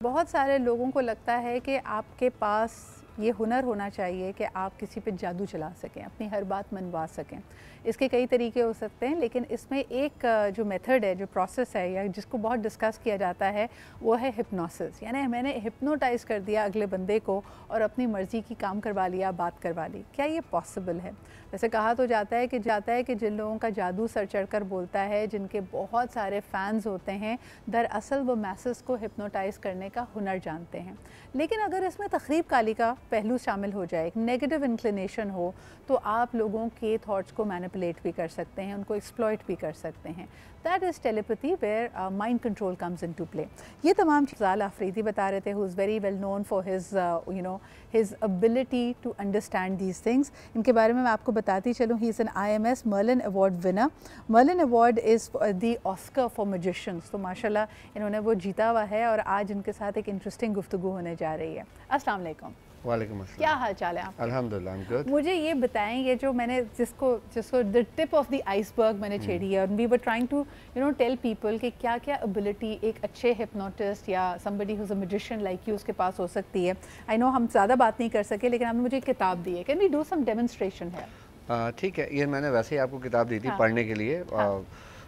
बहुत सारे लोगों को लगता है कि आपके पास ये हुनर होना चाहिए कि आप किसी पे जादू चला सकें, अपनी हर बात मनवा सकें। इसके कई तरीके हो सकते हैं, लेकिन इसमें एक जो मेथड है, जो प्रोसेस है या जिसको बहुत डिस्कस किया जाता है, वो है हिप्नोसिस। यानी मैंने हिप्नोटाइज़ कर दिया अगले बंदे को और अपनी मर्ज़ी की काम करवा लिया, बात करवा ली। क्या ये पॉसिबल है? वैसे कहा तो जाता है कि जिन लोगों का जादू सर चढ़कर बोलता है, जिनके बहुत सारे फ़ैन्स होते हैं, दरअसल वो मैसेज को हिप्नोटाइज़ करने का हुनर जानते हैं। लेकिन अगर इसमें तखरीब काली का पहलू शामिल हो जाए, एक नेगेटिव इंक्लिनेशन हो, तो आप लोगों के थॉट्स को मैनिपुलेट भी कर सकते हैं, उनको एक्सप्लॉइट भी कर सकते हैं। That is telepathy where mind control comes into play. ये तमाम ज़ाल आफरीदी बता रहे थे, who is very well known for his ability to understand these things. इनके बारे में मैं आपको बताती चलूँ, he is an IMS Merlin award winner. Merlin award is the Oscar for magicians. तो माशाल्लाह इन्होंने वो जीता हुआ है और आज इनके साथ एक इंटरेस्टिंग गुफ्तगू होने जा रही है। अस्सलाम वालेकुम। वालेकुम अस्सलाम। क्या हाल चाल है आपके? अल्हम्दुलिल्लाह, आई एम गुड। मुझे ये बताएं, ये जो मैंने जिसको the tip of the iceberg मैंने छेड़ी है, we were trying to tell people कि क्या क्या एबिलिटी एक अच्छे हिप्नोटिस्ट या somebody who is a magician like you उसके पास हो सकती है। आई नो हम ज़्यादा बात नहीं कर सके, लेकिन आपने मुझे एक किताब दी है। Can we do some demonstration है? ठीक है, ये मैंने वैसे ही आपको किताब दी थी हाँ। पढ़ने के लिए।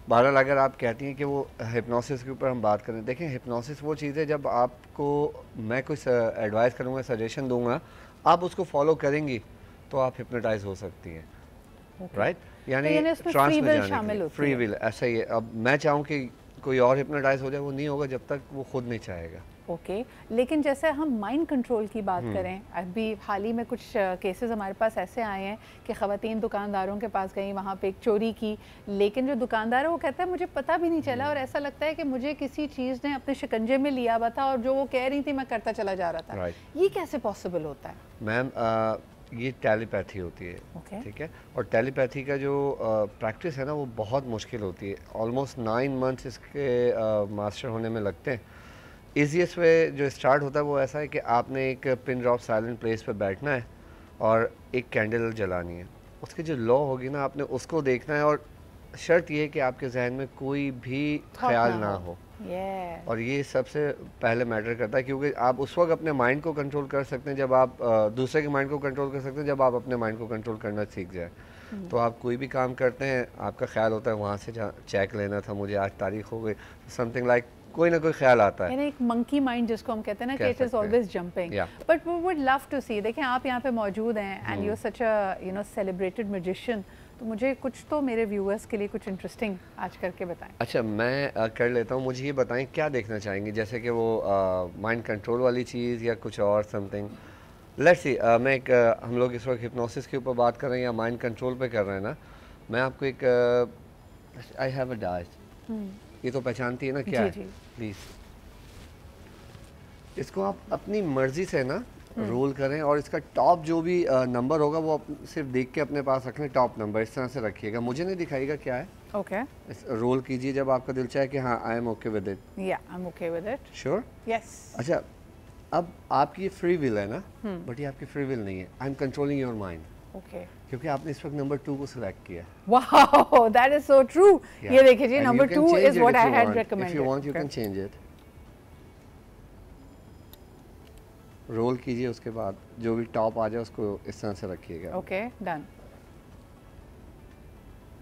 बहरहाल अगर आप कहती हैं कि वो हिप्नोसिस के ऊपर हम बात करें, देखें हिप्नोसिस वो चीज़ है जब आपको मैं कुछ एडवाइस करूँगा, सजेशन दूंगा, आप उसको फॉलो करेंगी तो आप हिप्नोटाइज हो सकती हैं। राइट, यानी ट्रांस में जाने के लिए फ्री विल ऐसा ही है। अब मैं चाहूँ कि कोई और हिप्नोटाइज हो जाए, वो नहीं होगा जब तक वो खुद नहीं चाहेगा। ओके लेकिन जैसे हम माइंड कंट्रोल की बात करें, अभी हाल ही में कुछ केसेस हमारे पास ऐसे आए हैं कि ख़वातीन दुकानदारों के पास गई, वहाँ पे एक चोरी की, लेकिन जो दुकानदार है वो कहता है मुझे पता भी नहीं चला और ऐसा लगता है कि मुझे किसी चीज़ ने अपने शिकंजे में लिया हुआ था और जो वो कह रही थी मैं करता चला जा रहा था। ये कैसे पॉसिबल होता है? मैम ये टेलीपैथी होती है। ठीक है, और टेलीपैथी का जो प्रैक्टिस है ना, वो बहुत मुश्किल होती है। ऑलमोस्ट 9 मंथ्स इसके मास्टर होने में लगते हैं। ईजीएस्ट वे जो स्टार्ट होता है वो ऐसा है कि आपने एक पिन ड्रॉप साइलेंट प्लेस पे बैठना है और एक कैंडल जलानी है। उसकी जो लॉ होगी ना, आपने उसको देखना है और शर्त ये है कि आपके जहन में कोई भी ख्याल ना हो। और ये सबसे पहले मैटर करता है, क्योंकि आप उस वक्त अपने माइंड को कंट्रोल कर सकते हैं जब आप दूसरे के माइंड को कंट्रोल कर सकते हैं जब आप अपने माइंड को कंट्रोल करना सीख जाए। तो आप कोई भी काम करते हैं, आपका ख्याल होता है वहाँ से चेक लेना था, मुझे आज तारीख हो गई, समथिंग लाइक कोई ना कोई ख्याल आता है। यानी एक मंकी माइंड जिसको हम कहते हैं ना, कि it is always jumping. But we would love to see, देखें आप यहाँ पे मौजूद हैं and you are such a celebrated magician, तो मुझे कुछ तो मेरे व्यूअर्स के लिए कुछ इंटरेस्टिंग आज करके बताएं। अच्छा, मैं कर लेता हूँ। मुझे ये बताएं क्या देखना चाहेंगे, जैसे कि वो माइंड कंट्रोल वाली चीज़ या कुछ और समथिंग। लेट्स सी, मैं एक हम लोग इस वक्त हिप्नोसिस के ऊपर बात कर रहे हैं या माइंड कंट्रोल पे कर रहे हैं ना। मैं आपको एक आई हैव अ डाइस, ये तो पहचानती है ना क्या है? प्लीज़ इसको आप अपनी मर्जी से ना रोल करें और इसका टॉप जो भी नंबर होगा वो सिर्फ देख के अपने पास रखें। टॉप नंबर इस तरह से रखिएगा, मुझे नहीं दिखाइएगा क्या है। ओके रोल कीजिए जब आपका दिल चाहे कि हाँ I am okay with it. या I am okay with it. Sure? Yes. अच्छा, अब आपकी ये फ्री विल है ना, बट ये आपकी फ्री विल नहीं है। I am controlling your mind. Okay, क्योंकि आपने इस वक्त नंबर 2 को सिलेक्ट किया। Wow, that is so true. ये देखिए जी, number 2 is what I had recommended. If you want you can change it. Roll कीजिए, उसके बाद जो भी टॉप आ जाए उसको इस तरह से रखिएगा। Okay, done.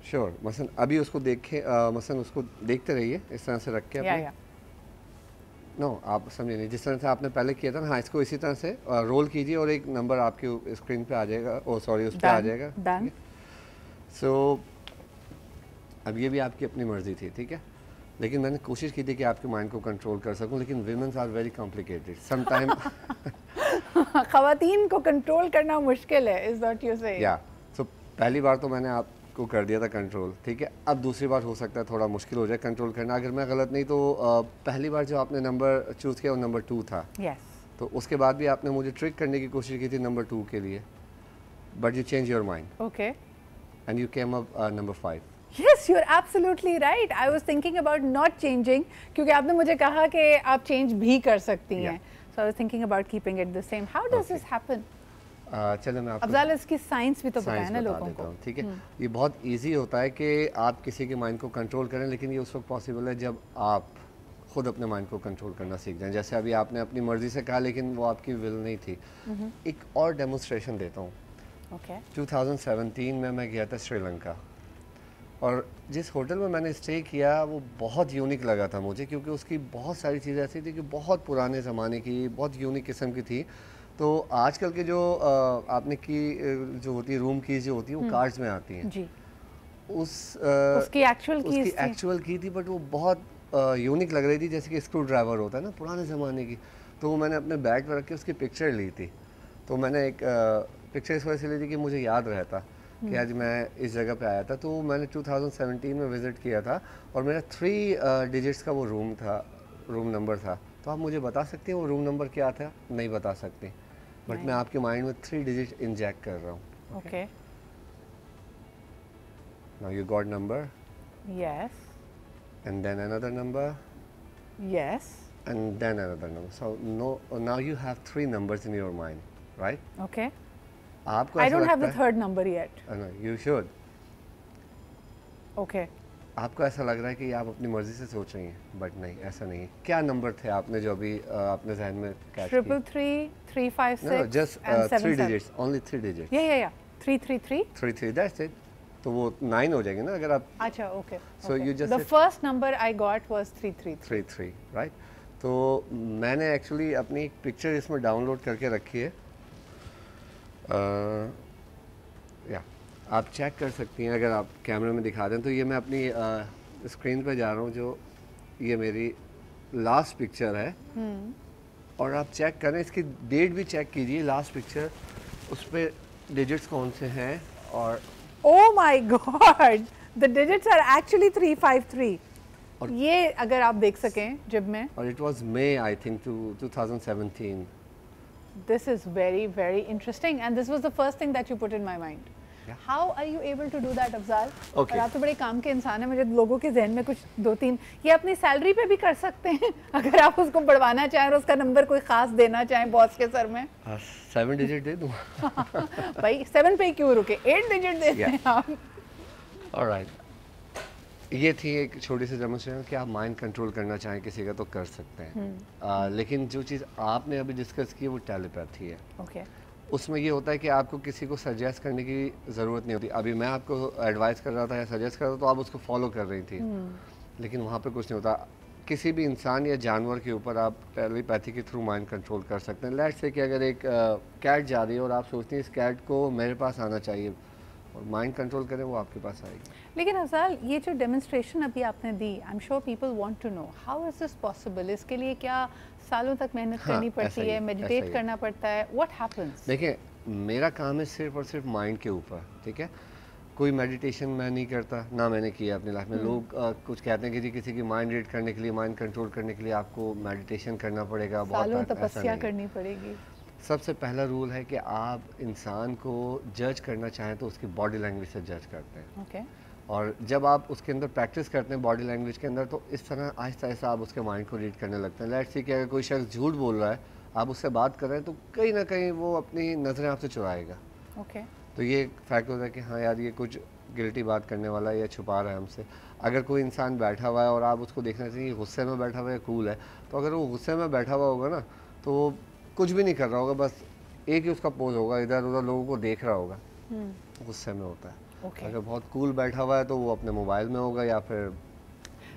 श्योर, मसलन अभी उसको देखें, मसलन उसको देखते रहिए इस तरह से रख के अपने। नो, आप समझे नहीं, जिस तरह से आपने पहले किया था ना, हाँ इसको इसी तरह से रोल कीजिए और एक नंबर आपकी स्क्रीन पे आ जाएगा, ओ सॉरी उस पे आ जाएगा। डन। सो अब ये भी आपकी अपनी मर्जी थी, ठीक है, लेकिन मैंने कोशिश की थी कि आपके माइंड को कंट्रोल कर सकूं, लेकिन women's are very complicated sometime. ख़वातीन को कंट्रोल करना मुश्किल है, इज व्हाट यू से। या सो पहली बार तो मैंने आपको कर दिया था कंट्रोल, ठीक है, अब दूसरी बार हो सकता है थोड़ा मुश्किल हो जाए कंट्रोल करना। अगर मैं गलत नहीं तो पहली बार जो आपने नंबर चूज़ किया वो नंबर 2 था। यस। तो उसके बाद भी आपने मुझे ट्रिक करने की कोशिश की थी नंबर 2 के लिए, but you change your mind. Okay, and you came up number 5। Yes, you're absolutely right. I was thinking about not changing, क्योंकि आपने मुझे कहा कि आप चेंज भी कर सकती हैं। So I was thinking about keeping it the same. How does this happen? चलो मैं आपको अफजाल इसकी साइंस भी तो बताएं ना लोगों को। ठीक है, ये बहुत इजी होता है कि आप किसी के माइंड को कंट्रोल करें, लेकिन ये उस वक्त पॉसिबल है जब आप खुद अपने माइंड को कंट्रोल करना सीख जाएं। जैसे अभी आपने अपनी मर्ज़ी से कहा लेकिन वो आपकी विल नहीं थी। एक और डेमोन्स्ट्रेशन देता हूँ। 2017 में मैं गया था श्रीलंका, और जिस होटल में मैंने स्टे किया वो बहुत यूनिक लगा था मुझे, क्योंकि उसकी बहुत सारी चीज़ें ऐसी थी कि बहुत पुराने ज़माने की, बहुत यूनिक किस्म की थी। तो आजकल के जो आपने की जो होती है रूम की जो होती है वो कार्ड्स में आती हैं जी। उसकी एक्चुअल की थी, बट वो बहुत यूनिक लग रही थी, जैसे कि स्क्रू ड्राइवर होता है ना पुराने ज़माने की। तो वो मैंने अपने बैग पर रख के उसकी पिक्चर ली थी। तो मैंने एक पिक्चर इस वजह से ली थी कि मुझे याद रहता कि आज मैं इस जगह पे आया था। तो मैंने 2017 में विज़िट किया था और मेरा 3 डिजिट्स का वो रूम नंबर था। तो आप मुझे बता सकते हैं वो रूम नंबर क्या था? नहीं बता सकते, बट मैं आपके माइंड में 3 डिजिट इंजेक्ट कर रहा हूँ। Okay, now you got number, yes, and then another number, yes, and then another number. So now you have 3 numbers in your mind, right? Okay. आपको I don't have the third number yet. No, you should. Okay. आपको ऐसा लग रहा है कि आप अपनी मर्जी से सोच रही हैं, बट नहीं, ऐसा नहीं। क्या नंबर थे आपने जो अभी अपने जहन में कैच किए? 333, 356 no, just 3 digits, only 3 digits. Yeah. 333. 33, that's it. तो वो 9 हो जाएंगे ना अगर आप। अच्छा, okay. So you just the first number I got was 333. 33, right? तो मैंने एक्चुअली अपनी एक पिक्चर इसमें डाउनलोड करके रखी है। या आप चेक कर सकती हैं अगर आप कैमरे में दिखा दें। तो ये मैं अपनी स्क्रीन पे जा रहा हूँ, जो ये मेरी लास्ट पिक्चर है। और आप चेक करें, इसकी डेट भी चेक कीजिए। लास्ट पिक्चर, उस पर डिजिट्स कौन से हैं। और oh my god, the digits are actually 353। और ये अगर आप देख सकें जिब में, और it was May I think 2017। This is very very interesting and this was the first thing that you put in my mind. How are you able to do that Afzal? और आप तो बड़े काम के इंसान हैं। मुझे लोगों के जहन में कुछ 2-3 ये अपनी सैलरी पे भी कर सकते हैं अगर आप उसको बढ़वाना चाहें और उसका नंबर कोई खास देना चाहें बॉस के सर में। 7 डिजिट दे दूं? भाई 7 पे क्यों रुके, 8 डिजिट दे दें आप। ऑलराइट, ये थी एक छोटी सी डेमोन्स्ट्रेशन कि आप माइंड कंट्रोल करना चाहें किसी का तो कर सकते हैं। लेकिन जो चीज़ आपने अभी डिस्कस की वो टेलीपैथी है। ओके। उसमें ये होता है कि आपको किसी को सजेस्ट करने की ज़रूरत नहीं होती। अभी मैं आपको एडवाइस कर रहा था या सजेस्ट कर रहा था तो आप उसको फॉलो कर रही थी, लेकिन वहाँ पे कुछ नहीं होता। किसी भी इंसान या जानवर के ऊपर आप टेलीपैथी के थ्रू माइंड कंट्रोल कर सकते हैं। लेट्स से कि अगर एक कैट जा रही है और आप सोचते हैं इस कैट को मेरे पास आना चाहिए, और माइंड कंट्रोल करें, वो आपके पास आएगी। लेकिन अफजाल, ये जो डेमोन्स्ट्रेशन अभी आपने दी, I am sure people want to know how is this possible? इसके लिए क्या सालों तक मेहनत करनी पड़ती है, मेडिटेट करना पड़ता है, व्हाट हैपेंस? देखिए, मेरा काम है सिर्फ और सिर्फ माइंड के ऊपर, ठीक है। कोई मेडिटेशन मैं नहीं करता, ना मैंने किया अपनी लाइफ में। लोग कुछ कहते हैं कि जी किसी की माइंड रीड करने के लिए, माइंड कंट्रोल करने के लिए आपको मेडिटेशन करना पड़ेगा, बहुत तपस्या करनी पड़ेगी। सबसे पहला रूल है कि आप इंसान को जज करना चाहें तो उसकी बॉडी लैंग्वेज से जज करते हैं। ओके। और जब आप उसके अंदर प्रैक्टिस करते हैं बॉडी लैंग्वेज के अंदर, तो इस तरह आहिस्ता आहिस्ता आप उसके माइंड को रीड करने लगते हैं। लेट्स सी कि अगर कोई शख्स झूठ बोल रहा है, आप उससे बात कर रहे हैं, तो कहीं ना कहीं वो अपनी नज़रें आपसे चुराएगा। ओके। तो ये एक फैक्ट होता है कि हाँ यार, ये कुछ गिल्टी बात करने वाला है या छुपा रहा है हमसे। अगर कोई इंसान बैठा हुआ है और आप उसको देखना चाहिए गुस्से में बैठा हुआ है, कूल है, तो अगर वो गुस्से में बैठा हुआ होगा ना, तो वो कुछ भी नहीं कर रहा होगा, बस एक ही उसका पोज होगा, इधर उधर लोगों को देख रहा होगा, गुस्से में होता है। अगर बहुत कूल बैठा हुआ है तो वो अपने मोबाइल में होगा या फिर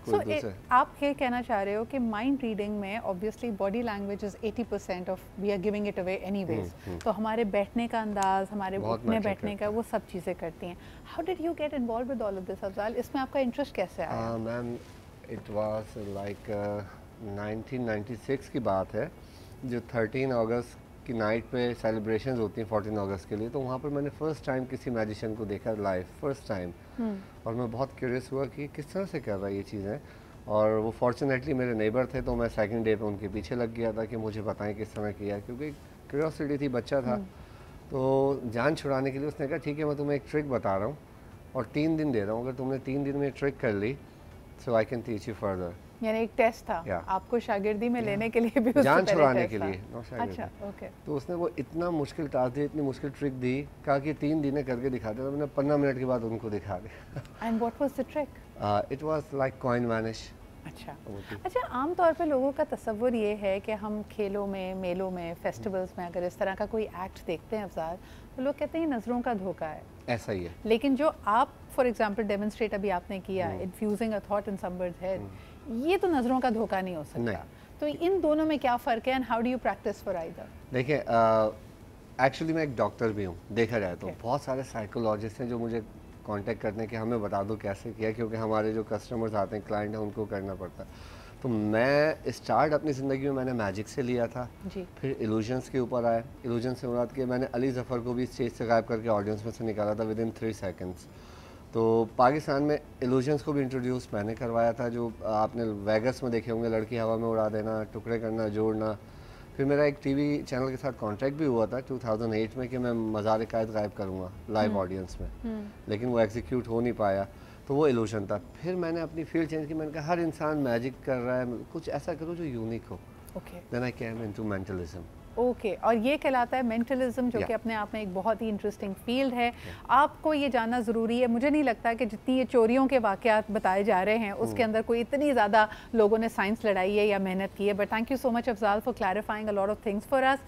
कोई दूसरे। आप ये कहना चाह रहे हो कि माइंड रीडिंग में obviously body language is 80% of we are giving it away anyways, तो हमारे बैठने का अंदाज, हमारे उठने बैठने का, वो सब चीज़ें करती हैं। How did you get involve with all of this Afzal? इसमें आपका इंटरेस्ट कैसे आया? मैम, इट वाज लाइक 1996 की बात है, जो 13 अगस्त की नाइट पे सेलिब्रेशंस होती हैं 14 अगस्त के लिए। तो वहाँ पर मैंने फ़र्स्ट टाइम किसी मैजिशियन को देखा लाइव, फर्स्ट टाइम। और मैं बहुत क्यूरियस हुआ कि किस तरह से कर रहा है ये चीज़ें। और वो फॉर्चुनेटली मेरे नेबर थे, तो मैं सेकंड डे पे उनके पीछे लग गया था कि मुझे बताएं किस तरह किया, क्योंकि क्यूरियोसिटी थी, बच्चा था। तो जान छुड़ाने के लिए उसने कहा ठीक है, मैं तुम्हें एक ट्रिक बता रहा हूँ और 3 दिन दे रहा हूँ, अगर तुमने 3 दिन में ट्रिक कर ली so I can teach you further. यानी एक टेस्ट था आपको शागिर्दी में लेने के लिए भी, जान छुड़ाने के लिए। अच्छा, ओके। तो उसने वो इतना मुश्किल टास्क दी, इतनी मुश्किल ट्रिक दी, कहा कि 3 दिन करके दिखा दिया। मैंने 15 मिनट के बाद उनको दिखा दिया। And what was the trick? It was like coin vanish. अच्छा अच्छा, आम तौर पे लोगों का तसव्वुर ये है कि हम खेलों में, मेलों में, फेस्टिवल्स में अगर इस तरह का कोई एक्ट देखते हैं अफज़ाल, तो लोग कहते हैं नज़रों का धोखा है। ऐसा ही है। लेकिन जो आप फॉर एग्जांपल डेमोन्स्ट्रेट अभी आपने किया, infusing a thought in somebody's head, ये तो नज़रों का धोखा नहीं हो सकता। तो इन दोनों में क्या फ़र्क है and how do you practice for either? देखिए, एक्चुअली मैं एक डॉक्टर भी हूँ, देखा जाए तो बहुत सारे साइकोलॉजिस्ट हैं जो मुझे कांटेक्ट करते हैं कि हमें बता दो कैसे किया, क्योंकि हमारे जो कस्टमर्स आते हैं, क्लाइंट हैं, उनको करना पड़ता है। तो मैं स्टार्ट अपनी ज़िंदगी में मैंने मैजिक से लिया था जी। फिर इल्यूजन्स के ऊपर आए। इल्यूजन से मुराद कि मैंने अली ज़फ़र को भी स्टेज से गायब करके ऑडियंस में से निकाला था विद इन 3 सेकेंड्स। तो पाकिस्तान में इल्यूजन्स को भी इंट्रोड्यूस मैंने करवाया था, जो आपने वेगस में देखे होंगे, लड़की हवा में उड़ा देना, टुकड़े करना, जोड़ना। फिर मेरा एक टीवी चैनल के साथ कॉन्ट्रैक्ट भी हुआ था 2008 में कि मैं मज़ार कायद गायब करूँगा लाइव ऑडियंस में, लेकिन वो एग्जीक्यूट हो नहीं पाया, तो वो इल्यूजन था। फिर मैंने अपनी फील्ड चेंज की, मैंने कहा हर इंसान मैजिक कर रहा है, कुछ ऐसा करो जो यूनिक हो। Then I came into mentalism. Okay, और ये कहलाता है मेंटलिज्म, जो कि अपने आप में एक बहुत ही इंटरेस्टिंग फील्ड है। आपको ये जानना ज़रूरी है। मुझे नहीं लगता कि जितनी ये चोरियों के वाक़यात बताए जा रहे हैं उसके अंदर कोई इतनी ज़्यादा लोगों ने साइंस लड़ाई है या मेहनत की है। But thank you so much Afzal for clarifying a lot of things for us.